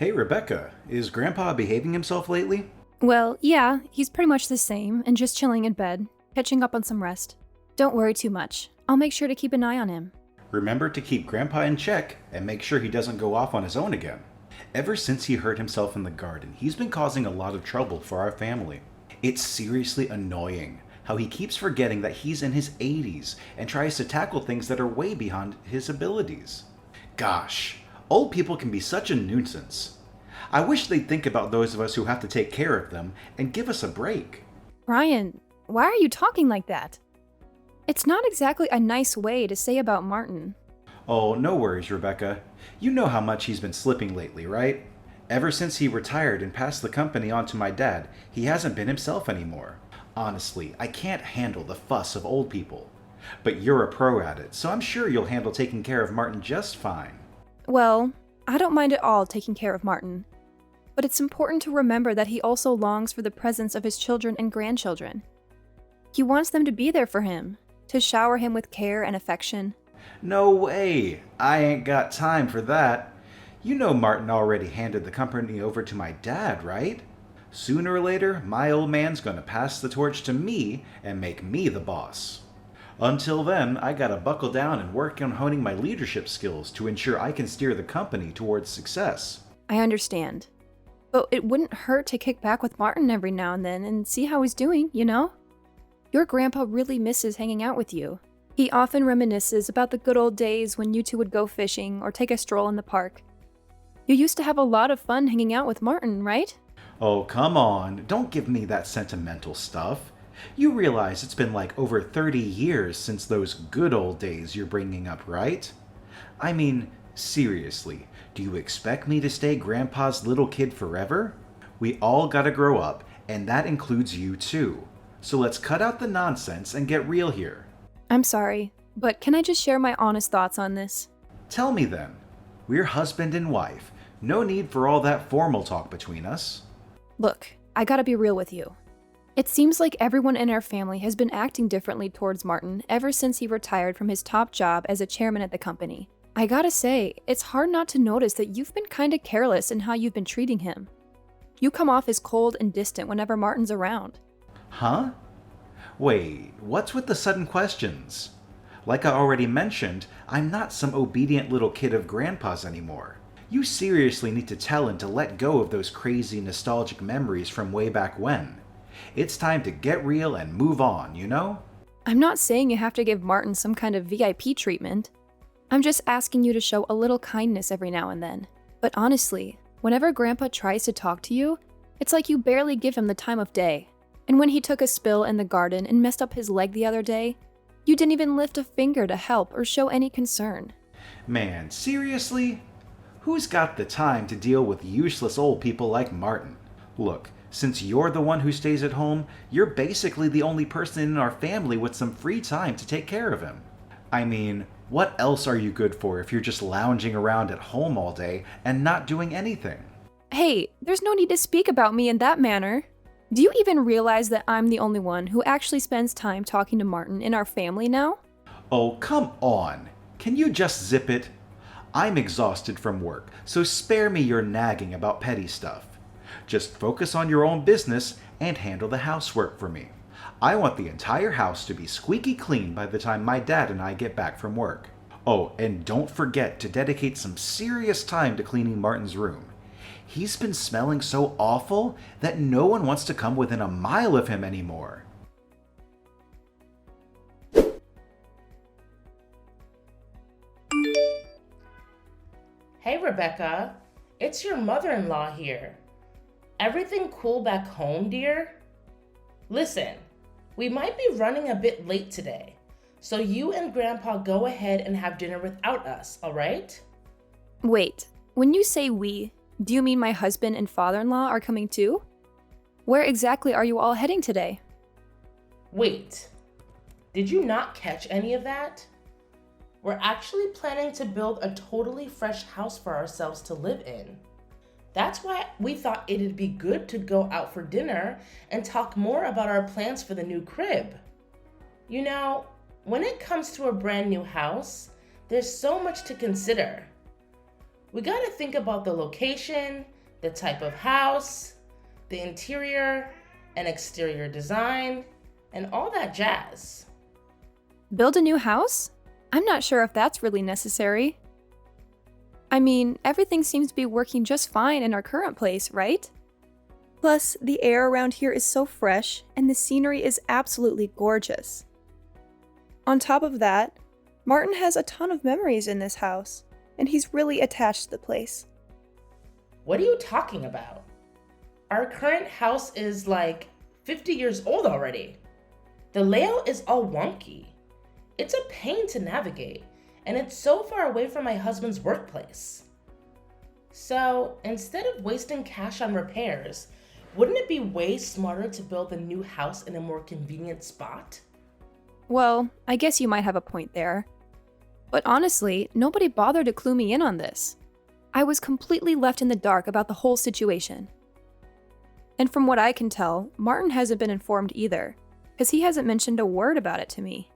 Hey Rebecca, is Grandpa behaving himself lately? Well, yeah, he's pretty much the same and just chilling in bed, catching up on some rest. Don't worry too much. I'll make sure to keep an eye on him. Remember to keep Grandpa in check and make sure he doesn't go off on his own again. Ever since he hurt himself in the garden, he's been causing a lot of trouble for our family. It's seriously annoying how he keeps forgetting that he's in his 80s and tries to tackle things that are way beyond his abilities. Gosh, old people can be such a nuisance. I wish they'd think about those of us who have to take care of them and give us a break. Ryan, why are you talking like that? It's not exactly a nice way to say about Martin. Oh, no worries, Rebecca. You know how much he's been slipping lately, right? Ever since he retired and passed the company on to my dad, he hasn't been himself anymore. Honestly, I can't handle the fuss of old people. But you're a pro at it, so I'm sure you'll handle taking care of Martin just fine. Well, I don't mind at all taking care of Martin. But it's important to remember that he also longs for the presence of his children and grandchildren. He wants them to be there for him, to shower him with care and affection. No way! I ain't got time for that. You know Martin already handed the company over to my dad, right? Sooner or later, my old man's gonna pass the torch to me and make me the boss. Until then, I gotta buckle down and work on honing my leadership skills to ensure I can steer the company towards success. I understand. But it wouldn't hurt to kick back with Martin every now and then and see how he's doing, you know? Your grandpa really misses hanging out with you. He often reminisces about the good old days when you two would go fishing or take a stroll in the park. You used to have a lot of fun hanging out with Martin, right? Oh, come on, don't give me that sentimental stuff. You realize it's been like over 30 years since those good old days you're bringing up, right? I mean, seriously, do you expect me to stay Grandpa's little kid forever? We all gotta grow up, and that includes you too. So let's cut out the nonsense and get real here. I'm sorry, but can I just share my honest thoughts on this? Tell me then. We're husband and wife. No need for all that formal talk between us. Look, I gotta be real with you. It seems like everyone in our family has been acting differently towards Martin ever since he retired from his top job as a chairman at the company. I gotta say, it's hard not to notice that you've been kinda careless in how you've been treating him. You come off as cold and distant whenever Martin's around. Huh? Wait, what's with the sudden questions? Like I already mentioned, I'm not some obedient little kid of Grandpa's anymore. You seriously need to tell him to let go of those crazy nostalgic memories from way back when. It's time to get real and move on, you know? I'm not saying you have to give Martin some kind of VIP treatment. I'm just asking you to show a little kindness every now and then. But honestly, whenever Grandpa tries to talk to you, it's like you barely give him the time of day. And when he took a spill in the garden and messed up his leg the other day, you didn't even lift a finger to help or show any concern. Man, seriously? Who's got the time to deal with useless old people like Martin? Look, since you're the one who stays at home, you're basically the only person in our family with some free time to take care of him. I mean, what else are you good for if you're just lounging around at home all day and not doing anything? Hey, there's no need to speak about me in that manner. Do you even realize that I'm the only one who actually spends time talking to Martin in our family now? Oh, come on. Can you just zip it? I'm exhausted from work, so spare me your nagging about petty stuff. Just focus on your own business and handle the housework for me. I want the entire house to be squeaky clean by the time my dad and I get back from work. Oh, and don't forget to dedicate some serious time to cleaning Martin's room. He's been smelling so awful that no one wants to come within a mile of him anymore. Hey Rebecca, it's your mother-in-law here. Everything cool back home, dear? Listen, we might be running a bit late today, so you and Grandpa go ahead and have dinner without us, all right? Wait, when you say we, do you mean my husband and father-in-law are coming too? Where exactly are you all heading today? Wait, did you not catch any of that? We're actually planning to build a totally fresh house for ourselves to live in. That's why we thought it'd be good to go out for dinner and talk more about our plans for the new crib. You know, when it comes to a brand new house, there's so much to consider. We gotta think about the location, the type of house, the interior and exterior design, and all that jazz. Build a new house? I'm not sure if that's really necessary. I mean, everything seems to be working just fine in our current place, right? Plus, the air around here is so fresh, and the scenery is absolutely gorgeous. On top of that, Martin has a ton of memories in this house, and he's really attached to the place. What are you talking about? Our current house is like 50 years old already. The layout is all wonky. It's a pain to navigate, and it's so far away from my husband's workplace. So instead of wasting cash on repairs, wouldn't it be way smarter to build a new house in a more convenient spot? Well, I guess you might have a point there. But honestly, nobody bothered to clue me in on this. I was completely left in the dark about the whole situation. And from what I can tell, Martin hasn't been informed either, because he hasn't mentioned a word about it to me.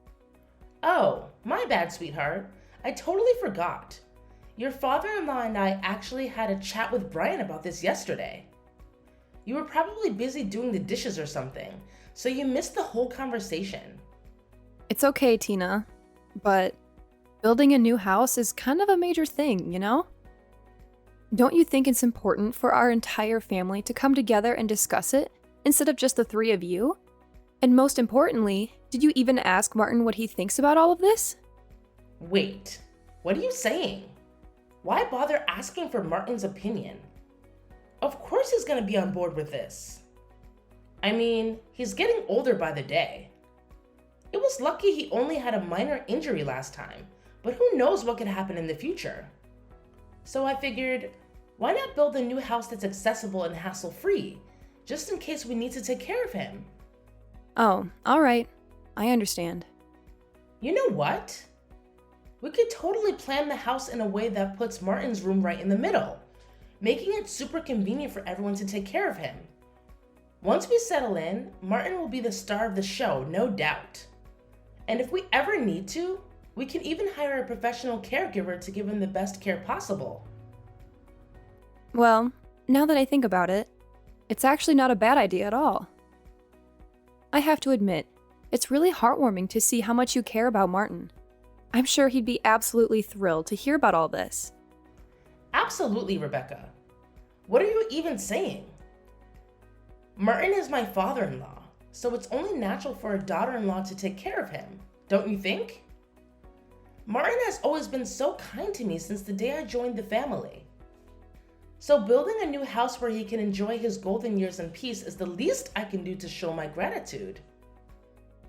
Oh, my bad, sweetheart. I totally forgot. Your father-in-law and I actually had a chat with Brian about this yesterday. You were probably busy doing the dishes or something, so you missed the whole conversation. It's okay, Tina, but building a new house is kind of a major thing, you know? Don't you think it's important for our entire family to come together and discuss it, instead of just the three of you? And most importantly, did you even ask Martin what he thinks about all of this? Wait, what are you saying? Why bother asking for Martin's opinion? Of course he's gonna be on board with this. I mean, he's getting older by the day. It was lucky he only had a minor injury last time, but who knows what could happen in the future. So I figured, why not build a new house that's accessible and hassle-free, just in case we need to take care of him? Oh, alright. I understand. You know what? We could totally plan the house in a way that puts Martin's room right in the middle, making it super convenient for everyone to take care of him. Once we settle in, Martin will be the star of the show, no doubt. And if we ever need to, we can even hire a professional caregiver to give him the best care possible. Well, now that I think about it, it's actually not a bad idea at all. I have to admit, it's really heartwarming to see how much you care about Martin. I'm sure he'd be absolutely thrilled to hear about all this. Absolutely, Rebecca. What are you even saying? Martin is my father-in-law, so it's only natural for a daughter-in-law to take care of him, don't you think? Martin has always been so kind to me since the day I joined the family. So building a new house where he can enjoy his golden years in peace is the least I can do to show my gratitude.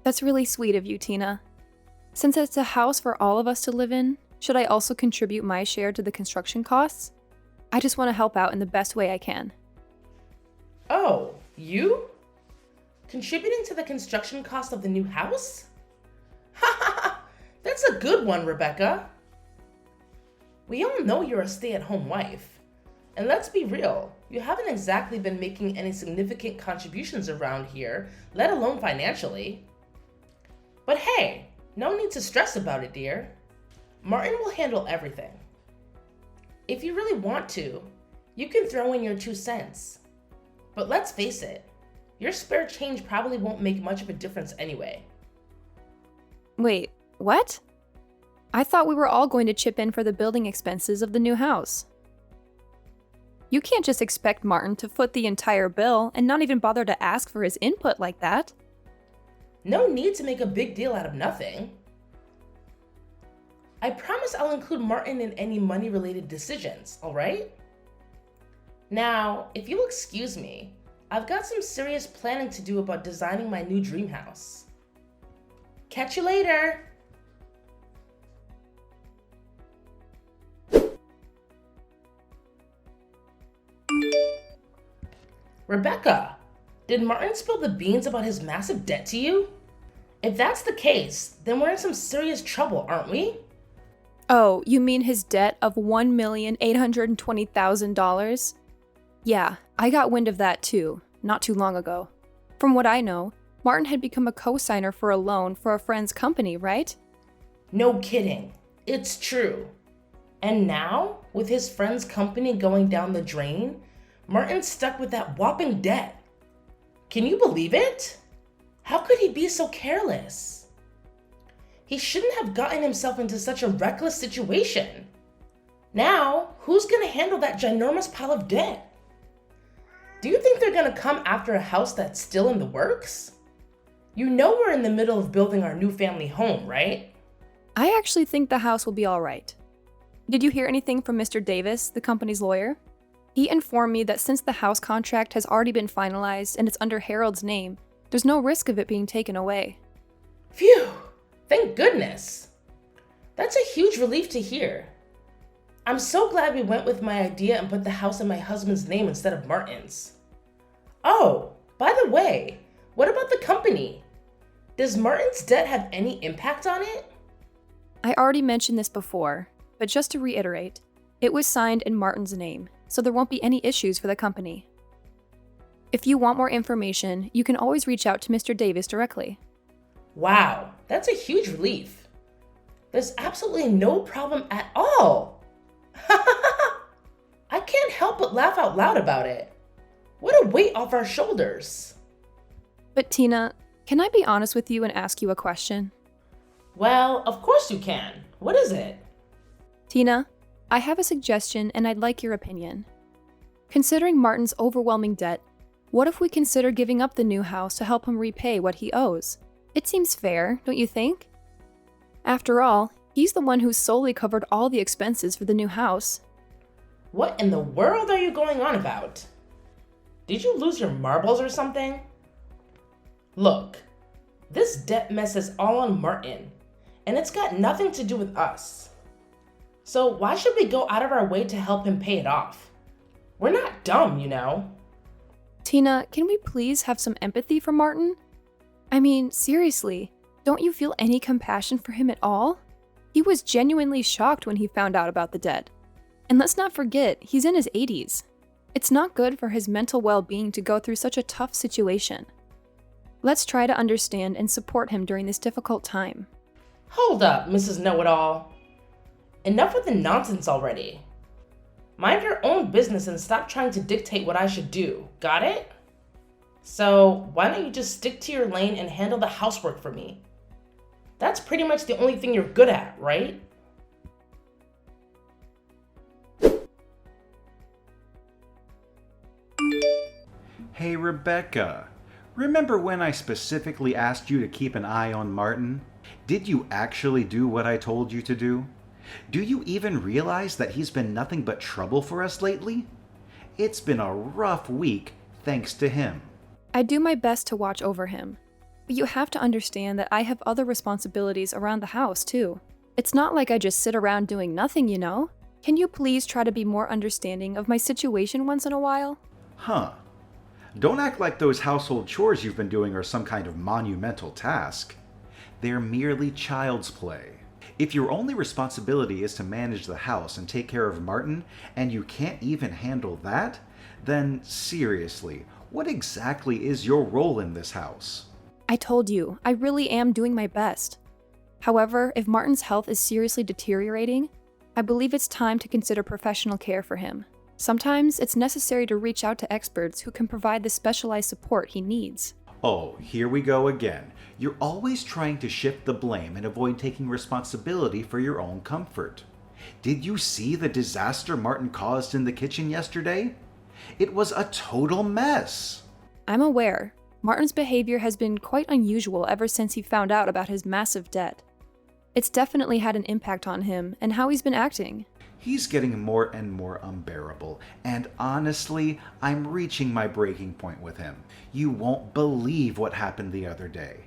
That's really sweet of you, Tina. Since it's a house for all of us to live in, should I also contribute my share to the construction costs? I just want to help out in the best way I can. Oh, you? Contributing to the construction cost of the new house? Ha ha ha! That's a good one, Rebecca. We all know you're a stay-at-home wife. And let's be real, you haven't exactly been making any significant contributions around here, let alone financially. But hey, no need to stress about it, dear. Martin will handle everything. If you really want to, you can throw in your 2 cents. But let's face it, your spare change probably won't make much of a difference anyway. Wait, what? I thought we were all going to chip in for the building expenses of the new house. You can't just expect Martin to foot the entire bill and not even bother to ask for his input like that. No need to make a big deal out of nothing. I promise I'll include Martin in any money-related decisions, alright? Now, if you'll excuse me, I've got some serious planning to do about designing my new dream house. Catch you later! Rebecca, did Martin spill the beans about his massive debt to you? If that's the case, then we're in some serious trouble, aren't we? Oh, you mean his debt of $1,820,000? Yeah, I got wind of that too, not too long ago. From what I know, Martin had become a co-signer for a loan for a friend's company, right? No kidding. It's true. And now, with his friend's company going down the drain, Martin's stuck with that whopping debt. Can you believe it? How could he be so careless? He shouldn't have gotten himself into such a reckless situation. Now, who's gonna handle that ginormous pile of debt? Do you think they're gonna come after a house that's still in the works? You know we're in the middle of building our new family home, right? I actually think the house will be all right. Did you hear anything from Mr. Davis, the company's lawyer? He informed me that since the house contract has already been finalized and it's under Harold's name, there's no risk of it being taken away. Phew! Thank goodness! That's a huge relief to hear. I'm so glad we went with my idea and put the house in my husband's name instead of Martin's. Oh, by the way, what about the company? Does Martin's debt have any impact on it? I already mentioned this before, but just to reiterate, it was signed in Martin's name, so there won't be any issues for the company. If you want more information, you can always reach out to Mr. Davis directly. Wow, that's a huge relief. There's absolutely no problem at all. I can't help but laugh out loud about it. What a weight off our shoulders. But Tina, can I be honest with you and ask you a question? Well, of course you can. What is it? Tina, I have a suggestion and I'd like your opinion. Considering Martin's overwhelming debt, what if we consider giving up the new house to help him repay what he owes? It seems fair, don't you think? After all, he's the one who's solely covered all the expenses for the new house. What in the world are you going on about? Did you lose your marbles or something? Look, this debt mess is all on Martin, and it's got nothing to do with us. So why should we go out of our way to help him pay it off? We're not dumb, you know. Tina, can we please have some empathy for Martin? I mean, seriously, don't you feel any compassion for him at all? He was genuinely shocked when he found out about the debt. And let's not forget, he's in his 80s. It's not good for his mental well-being to go through such a tough situation. Let's try to understand and support him during this difficult time. Hold up, Mrs. Know-It-All. Enough with the nonsense already. Mind your own business and stop trying to dictate what I should do. Got it? So why don't you just stick to your lane and handle the housework for me? That's pretty much the only thing you're good at, right? Hey Rebecca, remember when I specifically asked you to keep an eye on Martin? Did you actually do what I told you to do? Do you even realize that he's been nothing but trouble for us lately? It's been a rough week thanks to him. I do my best to watch over him, but you have to understand that I have other responsibilities around the house too. It's not like I just sit around doing nothing, you know? Can you please try to be more understanding of my situation once in a while? Huh. Don't act like those household chores you've been doing are some kind of monumental task. They're merely child's play. If your only responsibility is to manage the house and take care of Martin, and you can't even handle that, then seriously, what exactly is your role in this house? I told you, I really am doing my best. However, if Martin's health is seriously deteriorating, I believe it's time to consider professional care for him. Sometimes it's necessary to reach out to experts who can provide the specialized support he needs. Oh, here we go again. You're always trying to shift the blame and avoid taking responsibility for your own comfort. Did you see the disaster Martin caused in the kitchen yesterday? It was a total mess. I'm aware. Martin's behavior has been quite unusual ever since he found out about his massive debt. It's definitely had an impact on him and how he's been acting. He's getting more and more unbearable, and honestly, I'm reaching my breaking point with him. You won't believe what happened the other day.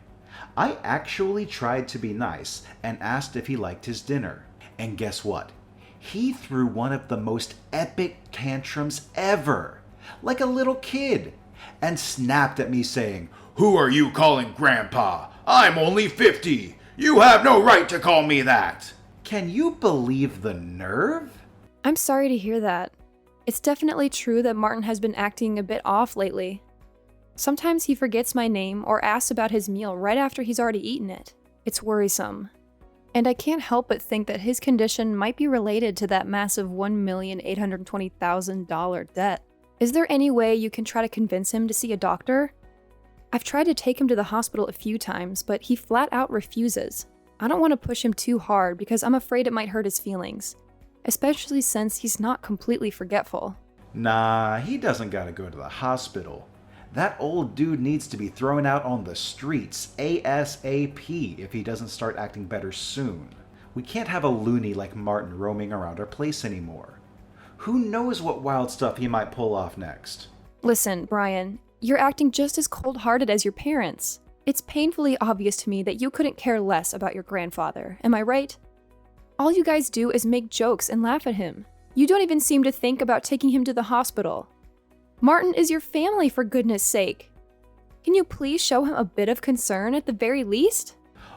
I actually tried to be nice and asked if he liked his dinner. And guess what? He threw one of the most epic tantrums ever, like a little kid, and snapped at me saying, "Who are you calling Grandpa? I'm only 50. You have no right to call me that." Can you believe the nerve? I'm sorry to hear that. It's definitely true that Martin has been acting a bit off lately. Sometimes he forgets my name or asks about his meal right after he's already eaten it. It's worrisome. And I can't help but think that his condition might be related to that massive $1,820,000 debt. Is there any way you can try to convince him to see a doctor? I've tried to take him to the hospital a few times, but he flat out refuses. I don't want to push him too hard because I'm afraid it might hurt his feelings, especially since he's not completely forgetful. Nah, he doesn't gotta go to the hospital. That old dude needs to be thrown out on the streets ASAP if he doesn't start acting better soon. We can't have a loony like Martin roaming around our place anymore. Who knows what wild stuff he might pull off next? Listen, Brian, you're acting just as cold-hearted as your parents. It's painfully obvious to me that you couldn't care less about your grandfather, am I right? All you guys do is make jokes and laugh at him. You don't even seem to think about taking him to the hospital. Martin is your family, for goodness sake. Can you please show him a bit of concern at the very least?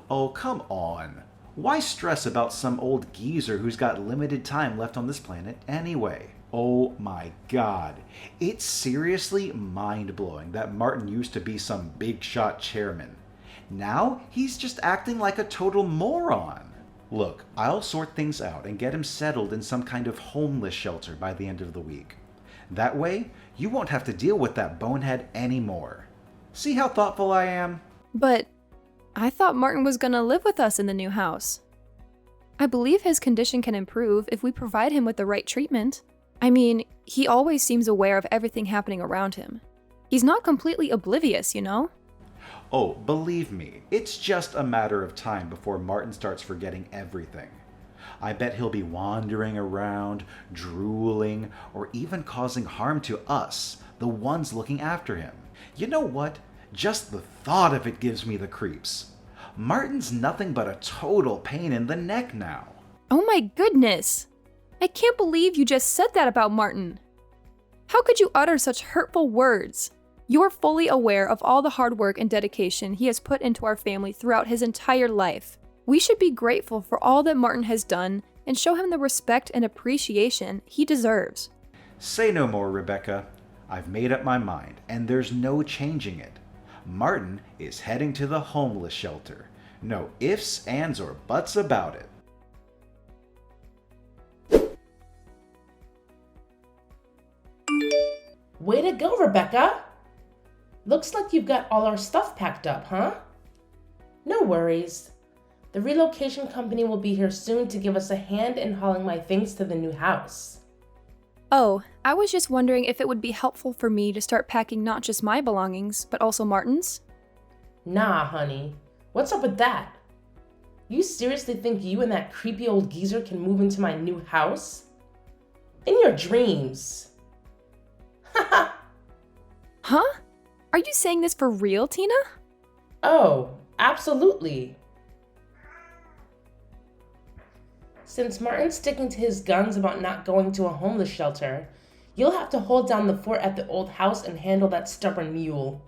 Oh, come on. Why stress about some old geezer who's got limited time left on this planet anyway? Oh my god. It's seriously mind-blowing that Martin used to be some big-shot chairman. Now he's just acting like a total moron. Look, I'll sort things out and get him settled in some kind of homeless shelter by the end of the week. That way, you won't have to deal with that bonehead anymore. See how thoughtful I am? But I thought Martin was gonna live with us in the new house. I believe his condition can improve if we provide him with the right treatment. I mean, he always seems aware of everything happening around him. He's not completely oblivious, you know? Oh, believe me, it's just a matter of time before Martin starts forgetting everything. I bet he'll be wandering around, drooling, or even causing harm to us, the ones looking after him. You know what? Just the thought of it gives me the creeps. Martin's nothing but a total pain in the neck now. Oh my goodness! I can't believe you just said that about Martin. How could you utter such hurtful words? You're fully aware of all the hard work and dedication he has put into our family throughout his entire life. We should be grateful for all that Martin has done and show him the respect and appreciation he deserves. Say no more, Rebecca. I've made up my mind, and there's no changing it. Martin is heading to the homeless shelter. No ifs, ands, or buts about it. Way to go, Rebecca! Looks like you've got all our stuff packed up, huh? No worries. The relocation company will be here soon to give us a hand in hauling my things to the new house. Oh, I was just wondering if it would be helpful for me to start packing not just my belongings, but also Martin's? Nah, honey. What's up with that? You seriously think you and that creepy old geezer can move into my new house? In your dreams. Haha. Huh? Are you saying this for real, Tina? Oh, absolutely. Since Martin's sticking to his guns about not going to a homeless shelter, you'll have to hold down the fort at the old house and handle that stubborn mule.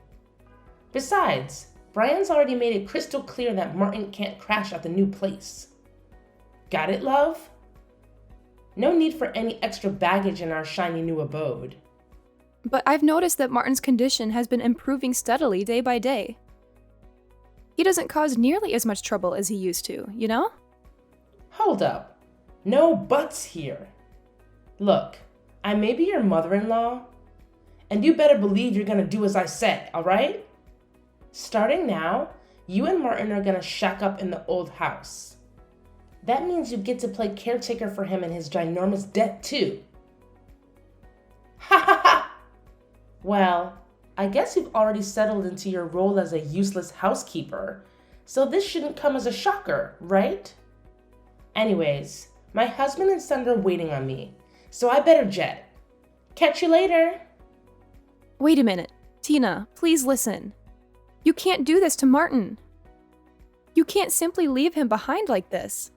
Besides, Brian's already made it crystal clear that Martin can't crash at the new place. Got it, love? No need for any extra baggage in our shiny new abode. But I've noticed that Martin's condition has been improving steadily day by day. He doesn't cause nearly as much trouble as he used to, you know? Hold up. No buts here. Look, I may be your mother-in-law, and you better believe you're gonna do as I said, alright? Starting now, you and Martin are gonna shack up in the old house. That means you get to play caretaker for him and his ginormous debt too. Ha ha ha! Well, I guess you've already settled into your role as a useless housekeeper, so this shouldn't come as a shocker, right? Anyways, my husband and son are waiting on me, so I better jet. Catch you later. Wait a minute. Tina, please listen. You can't do this to Martin. You can't simply leave him behind like this.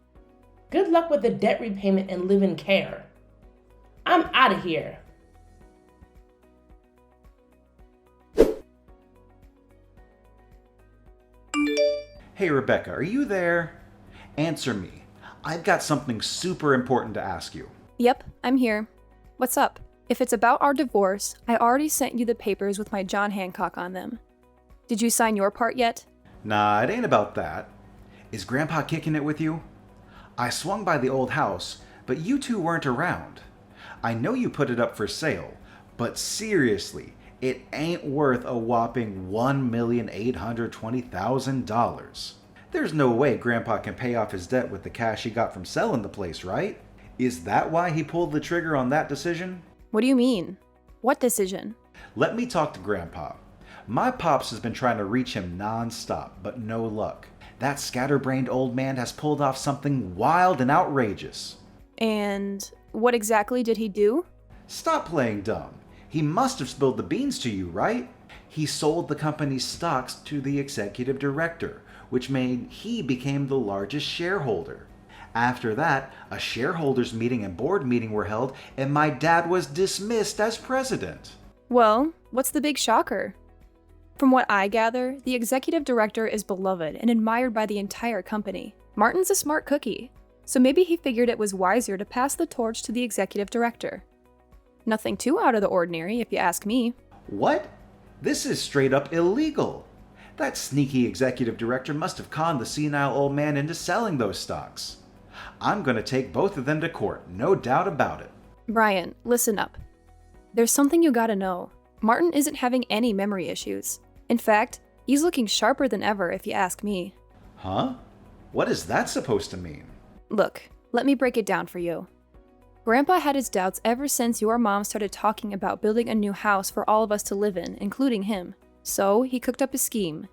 Good luck with the debt repayment and live in care. I'm out of here. Hey, Rebecca, are you there? Answer me. I've got something super important to ask you. Yep, I'm here. What's up? If it's about our divorce, I already sent you the papers with my John Hancock on them. Did you sign your part yet? Nah, it ain't about that. Is Grandpa kicking it with you? I swung by the old house, but you two weren't around. I know you put it up for sale, but seriously, it ain't worth a whopping $1,820,000. There's no way Grandpa can pay off his debt with the cash he got from selling the place, right? Is that why he pulled the trigger on that decision? What do you mean? What decision? Let me talk to Grandpa. My pops has been trying to reach him non-stop, but no luck. That scatterbrained old man has pulled off something wild and outrageous. And what exactly did he do? Stop playing dumb. He must have spilled the beans to you, right? He sold the company's stocks to the executive director, which made he became the largest shareholder. After that, a shareholders meeting and board meeting were held, and my dad was dismissed as president. Well, what's the big shocker? From what I gather, the executive director is beloved and admired by the entire company. Martin's a smart cookie, so maybe he figured it was wiser to pass the torch to the executive director. Nothing too out of the ordinary, if you ask me. What? This is straight up illegal. That sneaky executive director must have conned the senile old man into selling those stocks. I'm going to take both of them to court, no doubt about it. Brian, listen up. There's something you gotta know. Martin isn't having any memory issues. In fact, he's looking sharper than ever, if you ask me. Huh? What is that supposed to mean? Look, let me break it down for you. Grandpa had his doubts ever since your mom started talking about building a new house for all of us to live in, including him. So, he cooked up a scheme.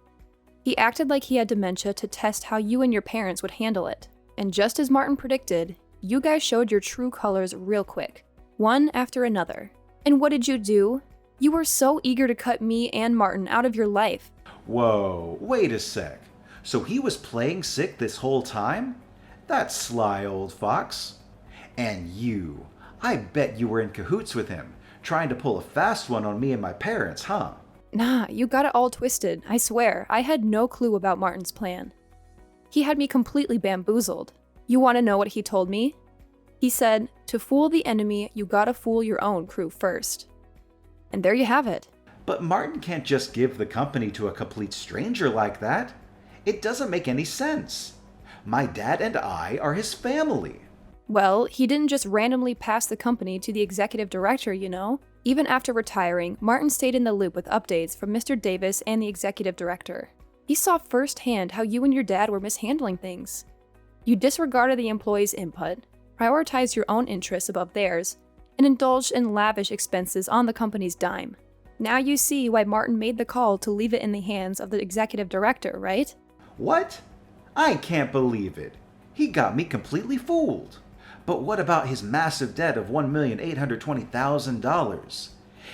He acted like he had dementia to test how you and your parents would handle it. And just as Martin predicted, you guys showed your true colors real quick, one after another. And what did you do? You were so eager to cut me and Martin out of your life. Whoa, wait a sec. So he was playing sick this whole time? That sly old fox. And you, I bet you were in cahoots with him, trying to pull a fast one on me and my parents, huh? Nah, you got it all twisted, I swear. I had no clue about Martin's plan. He had me completely bamboozled. You want to know what he told me? He said, to fool the enemy, you gotta fool your own crew first. And there you have it. But Martin can't just give the company to a complete stranger like that. It doesn't make any sense. My dad and I are his family. Well, he didn't just randomly pass the company to the executive director, you know. Even after retiring, Martin stayed in the loop with updates from Mr. Davis and the executive director. He saw firsthand how you and your dad were mishandling things. You disregarded the employees' input, prioritized your own interests above theirs, and indulged in lavish expenses on the company's dime. Now you see why Martin made the call to leave it in the hands of the executive director, right? What? I can't believe it. He got me completely fooled. But what about his massive debt of $1,820,000?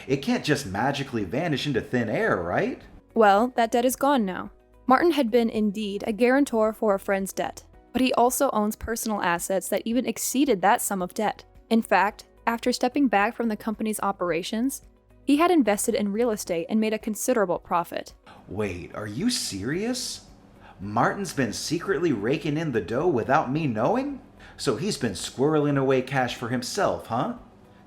It can't just magically vanish into thin air, right? Well, that debt is gone now. Martin had been indeed a guarantor for a friend's debt, but he also owns personal assets that even exceeded that sum of debt. In fact, after stepping back from the company's operations, he had invested in real estate and made a considerable profit. Wait, are you serious? Martin's been secretly raking in the dough without me knowing? So he's been squirreling away cash for himself, huh?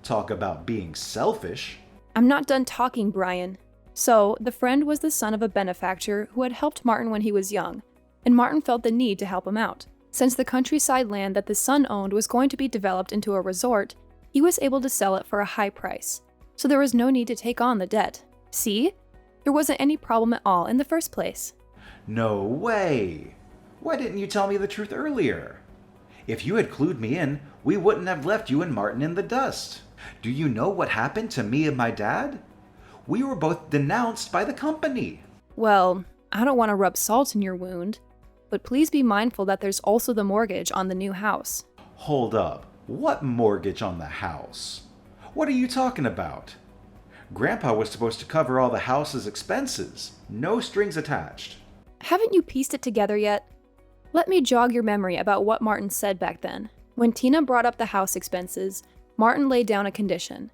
Talk about being selfish. I'm not done talking, Brian. So, the friend was the son of a benefactor who had helped Martin when he was young, and Martin felt the need to help him out. Since the countryside land that the son owned was going to be developed into a resort, he was able to sell it for a high price, so there was no need to take on the debt. See? There wasn't any problem at all in the first place. No way! Why didn't you tell me the truth earlier? If you had clued me in, we wouldn't have left you and Martin in the dust. Do you know what happened to me and my dad? We were both denounced by the company. Well, I don't want to rub salt in your wound, but please be mindful that there's also the mortgage on the new house. Hold up. What mortgage on the house? What are you talking about? Grandpa was supposed to cover all the house's expenses. No strings attached. Haven't you pieced it together yet? Let me jog your memory about what Martin said back then. When Tina brought up the house expenses, Martin laid down a condition.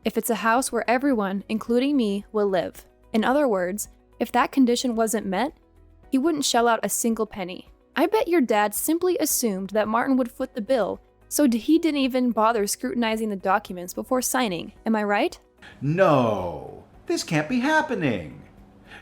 If it's a house where everyone, including me, will live. In other words, if that condition wasn't met, he wouldn't shell out a single penny. I bet your dad simply assumed that Martin would foot the bill, so he didn't even bother scrutinizing the documents before signing. Am I right? No, this can't be happening.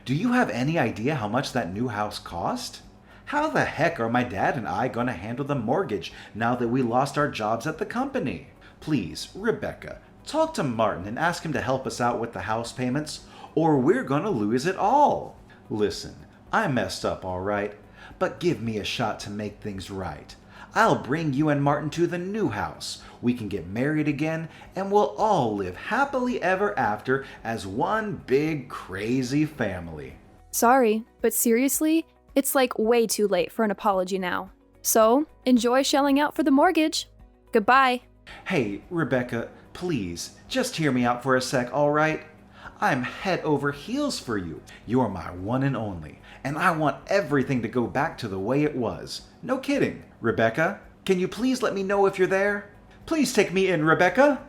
Do you have any idea how much that new house cost? How the heck are my dad and I going to handle the mortgage now that we lost our jobs at the company? Please, Rebecca, talk to Martin and ask him to help us out with the house payments, or we're going to lose it all. Listen, I messed up, all right, but give me a shot to make things right. I'll bring you and Martin to the new house. We can get married again, and we'll all live happily ever after as one big crazy family. Sorry, but seriously, it's like way too late for an apology now. So, enjoy shelling out for the mortgage. Goodbye. Hey, Rebecca, please, just hear me out for a sec, all right? I'm head over heels for you. You're my one and only, and I want everything to go back to the way it was. No kidding. Rebecca, can you please let me know if you're there? Please take me in, Rebecca.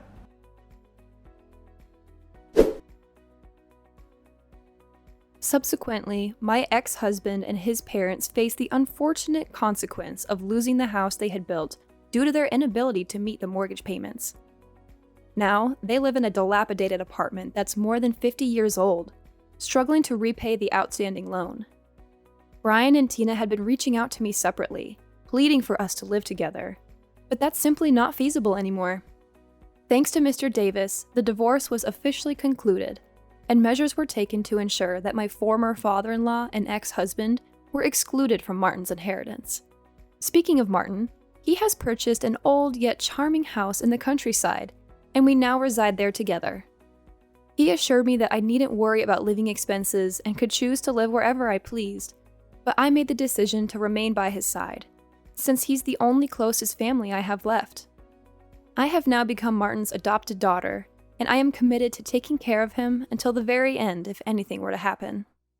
Subsequently, my ex-husband and his parents faced the unfortunate consequence of losing the house they had built due to their inability to meet the mortgage payments. Now, they live in a dilapidated apartment that's more than 50 years old, struggling to repay the outstanding loan. Brian and Tina had been reaching out to me separately, pleading for us to live together, but that's simply not feasible anymore. Thanks to Mr. Davis, the divorce was officially concluded, and measures were taken to ensure that my former father-in-law and ex-husband were excluded from Martin's inheritance. Speaking of Martin, he has purchased an old yet charming house in the countryside, and we now reside there together. He assured me that I needn't worry about living expenses and could choose to live wherever I pleased, but I made the decision to remain by his side, since he's the only closest family I have left. I have now become Martin's adopted daughter, and I am committed to taking care of him until the very end if anything were to happen.